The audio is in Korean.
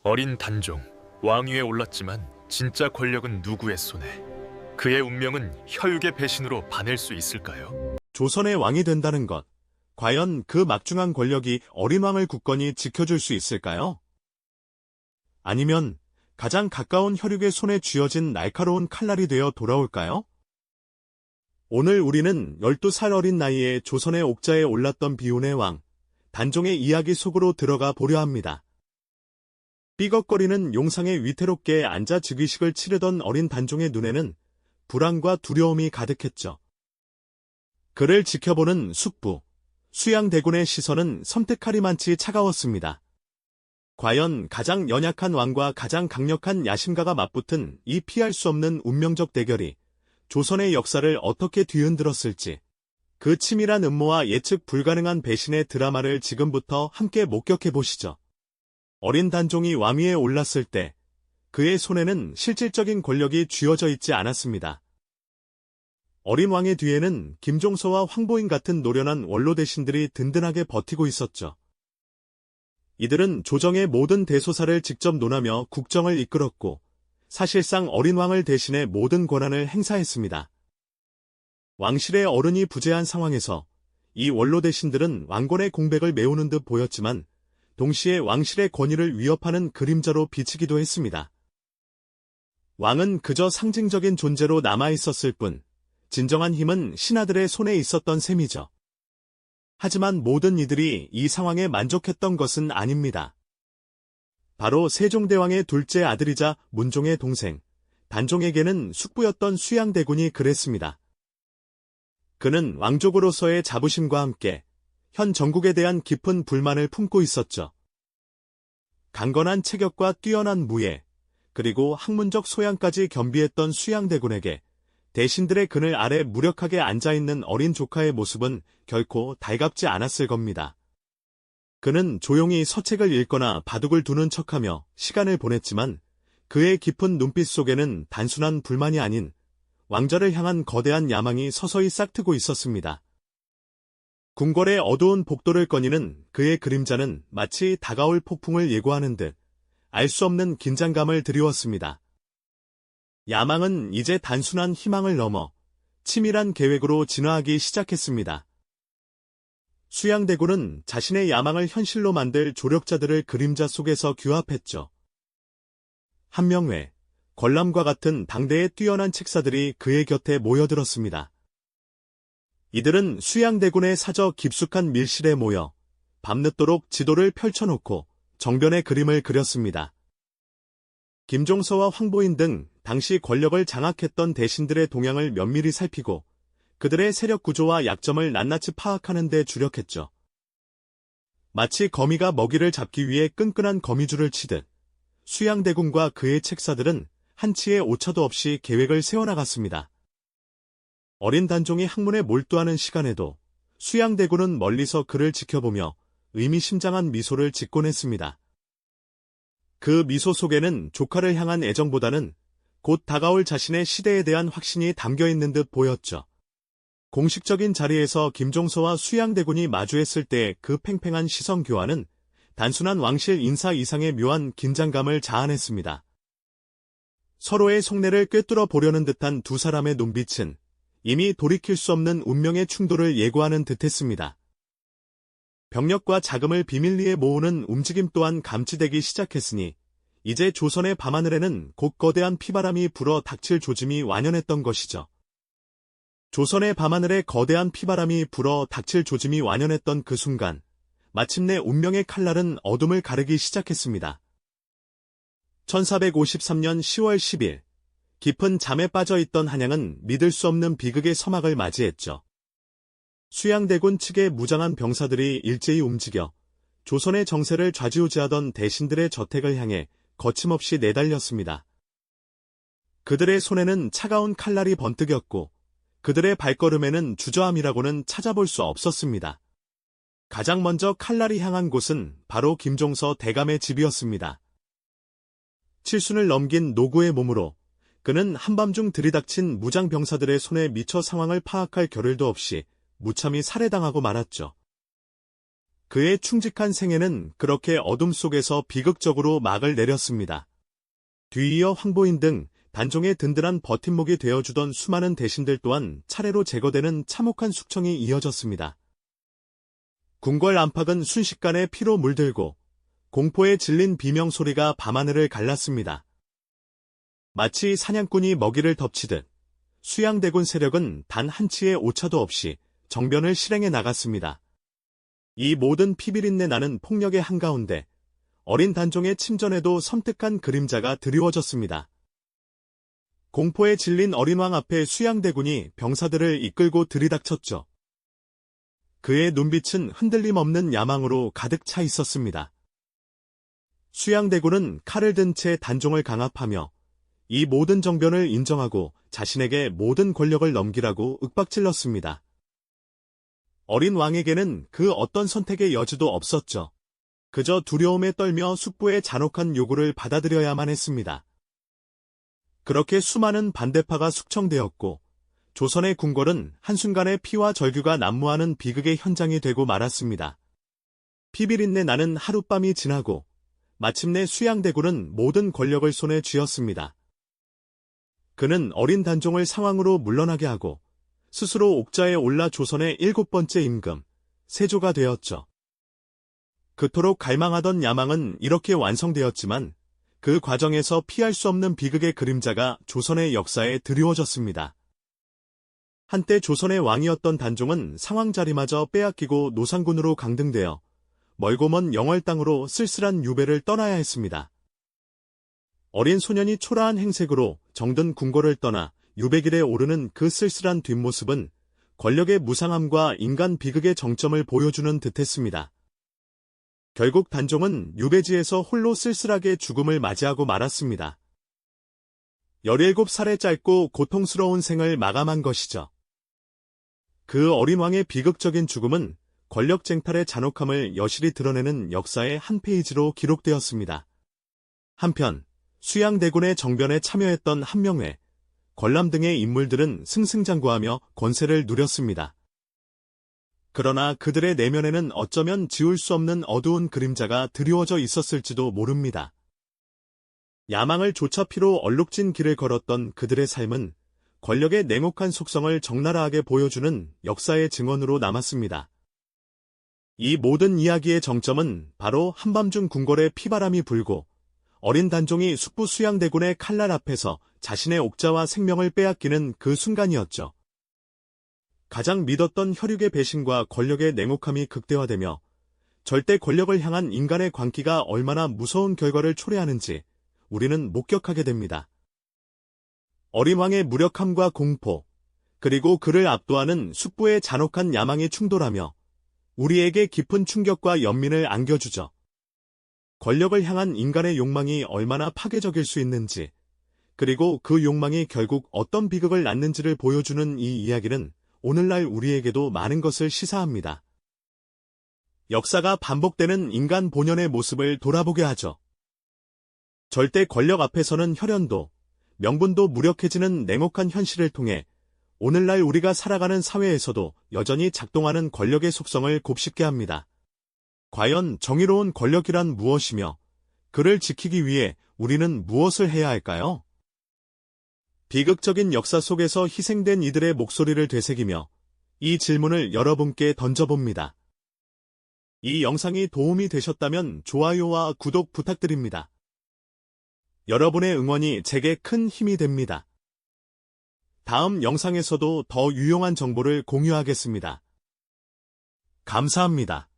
어린 단종, 왕위에 올랐지만 진짜 권력은 누구의 손에? 그의 운명은 혈육의 배신으로 반할 수 있을까요? 조선의 왕이 된다는 것, 과연 그 막중한 권력이 어린 왕을 굳건히 지켜줄 수 있을까요? 아니면 가장 가까운 혈육의 손에 쥐어진 날카로운 칼날이 되어 돌아올까요? 오늘 우리는 12살 어린 나이에 조선의 옥자에 올랐던 비운의 왕, 단종의 이야기 속으로 들어가 보려 합니다. 삐걱거리는 용상에 위태롭게 앉아 즉위식을 치르던 어린 단종의 눈에는 불안과 두려움이 가득했죠. 그를 지켜보는 숙부, 수양대군의 시선은 섬뜩하리만치 차가웠습니다. 과연 가장 연약한 왕과 가장 강력한 야심가가 맞붙은 이 피할 수 없는 운명적 대결이 조선의 역사를 어떻게 뒤흔들었을지, 그 치밀한 음모와 예측 불가능한 배신의 드라마를 지금부터 함께 목격해 보시죠. 어린 단종이 왕위에 올랐을 때 그의 손에는 실질적인 권력이 쥐어져 있지 않았습니다. 어린 왕의 뒤에는 김종서와 황보인 같은 노련한 원로 대신들이 든든하게 버티고 있었죠. 이들은 조정의 모든 대소사를 직접 논하며 국정을 이끌었고 사실상 어린 왕을 대신해 모든 권한을 행사했습니다. 왕실의 어른이 부재한 상황에서 이 원로 대신들은 왕권의 공백을 메우는 듯 보였지만 동시에 왕실의 권위를 위협하는 그림자로 비치기도 했습니다. 왕은 그저 상징적인 존재로 남아있었을 뿐 진정한 힘은 신하들의 손에 있었던 셈이죠. 하지만 모든 이들이 이 상황에 만족했던 것은 아닙니다. 바로 세종대왕의 둘째 아들이자 문종의 동생, 단종에게는 숙부였던 수양대군이 그랬습니다. 그는 왕족으로서의 자부심과 함께 현 정국에 대한 깊은 불만을 품고 있었죠. 강건한 체격과 뛰어난 무예, 그리고 학문적 소양까지 겸비했던 수양대군에게 대신들의 그늘 아래 무력하게 앉아있는 어린 조카의 모습은 결코 달갑지 않았을 겁니다. 그는 조용히 서책을 읽거나 바둑을 두는 척하며 시간을 보냈지만 그의 깊은 눈빛 속에는 단순한 불만이 아닌 왕좌를 향한 거대한 야망이 서서히 싹트고 있었습니다. 궁궐의 어두운 복도를 거니는 그의 그림자는 마치 다가올 폭풍을 예고하는 듯 알 수 없는 긴장감을 드리웠습니다. 야망은 이제 단순한 희망을 넘어 치밀한 계획으로 진화하기 시작했습니다. 수양대군은 자신의 야망을 현실로 만들 조력자들을 그림자 속에서 규합했죠. 한명회, 권람과 같은 당대의 뛰어난 책사들이 그의 곁에 모여들었습니다. 이들은 수양대군의 사저 깊숙한 밀실에 모여 밤늦도록 지도를 펼쳐놓고 정변의 그림을 그렸습니다. 김종서와 황보인 등 당시 권력을 장악했던 대신들의 동향을 면밀히 살피고 그들의 세력 구조와 약점을 낱낱이 파악하는 데 주력했죠. 마치 거미가 먹이를 잡기 위해 끈끈한 거미줄을 치듯 수양대군과 그의 책사들은 한치의 오차도 없이 계획을 세워나갔습니다. 어린 단종이 학문에 몰두하는 시간에도 수양대군은 멀리서 그를 지켜보며 의미심장한 미소를 짓곤 했습니다. 그 미소 속에는 조카를 향한 애정보다는 곧 다가올 자신의 시대에 대한 확신이 담겨있는 듯 보였죠. 공식적인 자리에서 김종서와 수양대군이 마주했을 때 그 팽팽한 시선 교환은 단순한 왕실 인사 이상의 묘한 긴장감을 자아냈습니다. 서로의 속내를 꿰뚫어 보려는 듯한 두 사람의 눈빛은 이미 돌이킬 수 없는 운명의 충돌을 예고하는 듯했습니다. 병력과 자금을 비밀리에 모으는 움직임 또한 감지되기 시작했으니 이제 조선의 밤하늘에는 곧 거대한 피바람이 불어 닥칠 조짐이 완연했던 것이죠. 조선의 밤하늘에 거대한 피바람이 불어 닥칠 조짐이 완연했던 그 순간 마침내 운명의 칼날은 어둠을 가르기 시작했습니다. 1453년 10월 10일 깊은 잠에 빠져있던 한양은 믿을 수 없는 비극의 서막을 맞이했죠. 수양대군 측의 무장한 병사들이 일제히 움직여 조선의 정세를 좌지우지하던 대신들의 저택을 향해 거침없이 내달렸습니다. 그들의 손에는 차가운 칼날이 번뜩였고 그들의 발걸음에는 주저함이라고는 찾아볼 수 없었습니다. 가장 먼저 칼날이 향한 곳은 바로 김종서 대감의 집이었습니다. 칠순을 넘긴 노구의 몸으로 그는 한밤중 들이닥친 무장병사들의 손에 미처 상황을 파악할 겨를도 없이 무참히 살해당하고 말았죠. 그의 충직한 생애는 그렇게 어둠 속에서 비극적으로 막을 내렸습니다. 뒤이어 황보인 등 단종의 든든한 버팀목이 되어주던 수많은 대신들 또한 차례로 제거되는 참혹한 숙청이 이어졌습니다. 궁궐 안팎은 순식간에 피로 물들고 공포에 질린 비명소리가 밤하늘을 갈랐습니다. 마치 사냥꾼이 먹이를 덮치듯 수양대군 세력은 단 한치의 오차도 없이 정변을 실행해 나갔습니다. 이 모든 피비린내 나는 폭력의 한가운데 어린 단종의 침전에도 섬뜩한 그림자가 드리워졌습니다. 공포에 질린 어린 왕 앞에 수양대군이 병사들을 이끌고 들이닥쳤죠. 그의 눈빛은 흔들림 없는 야망으로 가득 차 있었습니다. 수양대군은 칼을 든 채 단종을 강압하며 이 모든 정변을 인정하고 자신에게 모든 권력을 넘기라고 윽박질렀습니다. 어린 왕에게는 그 어떤 선택의 여지도 없었죠. 그저 두려움에 떨며 숙부의 잔혹한 요구를 받아들여야만 했습니다. 그렇게 수많은 반대파가 숙청되었고 조선의 궁궐은 한순간에 피와 절규가 난무하는 비극의 현장이 되고 말았습니다. 피비린내 나는 하룻밤이 지나고 마침내 수양대군은 모든 권력을 손에 쥐었습니다. 그는 어린 단종을 상황으로 물러나게 하고 스스로 옥자에 올라 조선의 7번째 임금, 세조가 되었죠. 그토록 갈망하던 야망은 이렇게 완성되었지만 그 과정에서 피할 수 없는 비극의 그림자가 조선의 역사에 드리워졌습니다. 한때 조선의 왕이었던 단종은 상황자리마저 빼앗기고 노상군으로 강등되어 멀고 먼 영월 땅으로 쓸쓸한 유배를 떠나야 했습니다. 어린 소년이 초라한 행색으로 정든 궁궐을 떠나 유배길에 오르는 그 쓸쓸한 뒷모습은 권력의 무상함과 인간 비극의 정점을 보여주는 듯했습니다. 결국 단종은 유배지에서 홀로 쓸쓸하게 죽음을 맞이하고 말았습니다. 17살의 짧고 고통스러운 생을 마감한 것이죠. 그 어린 왕의 비극적인 죽음은 권력 쟁탈의 잔혹함을 여실히 드러내는 역사의 한 페이지로 기록되었습니다. 한편 수양대군의 정변에 참여했던 한명회, 권람 등의 인물들은 승승장구하며 권세를 누렸습니다. 그러나 그들의 내면에는 어쩌면 지울 수 없는 어두운 그림자가 드리워져 있었을지도 모릅니다. 야망을 조차 피로 얼룩진 길을 걸었던 그들의 삶은 권력의 냉혹한 속성을 적나라하게 보여주는 역사의 증언으로 남았습니다. 이 모든 이야기의 정점은 바로 한밤중 궁궐에 피바람이 불고 어린 단종이 숙부 수양대군의 칼날 앞에서 자신의 옥자와 생명을 빼앗기는 그 순간이었죠. 가장 믿었던 혈육의 배신과 권력의 냉혹함이 극대화되며 절대 권력을 향한 인간의 광기가 얼마나 무서운 결과를 초래하는지 우리는 목격하게 됩니다. 어린 왕의 무력함과 공포, 그리고 그를 압도하는 숙부의 잔혹한 야망이 충돌하며 우리에게 깊은 충격과 연민을 안겨주죠. 권력을 향한 인간의 욕망이 얼마나 파괴적일 수 있는지, 그리고 그 욕망이 결국 어떤 비극을 낳는지를 보여주는 이 이야기는 오늘날 우리에게도 많은 것을 시사합니다. 역사가 반복되는 인간 본연의 모습을 돌아보게 하죠. 절대 권력 앞에서는 혈연도, 명분도 무력해지는 냉혹한 현실을 통해 오늘날 우리가 살아가는 사회에서도 여전히 작동하는 권력의 속성을 곱씹게 합니다. 과연 정의로운 권력이란 무엇이며 그를 지키기 위해 우리는 무엇을 해야 할까요? 비극적인 역사 속에서 희생된 이들의 목소리를 되새기며 이 질문을 여러분께 던져봅니다. 이 영상이 도움이 되셨다면 좋아요와 구독 부탁드립니다. 여러분의 응원이 제게 큰 힘이 됩니다. 다음 영상에서도 더 유용한 정보를 공유하겠습니다. 감사합니다.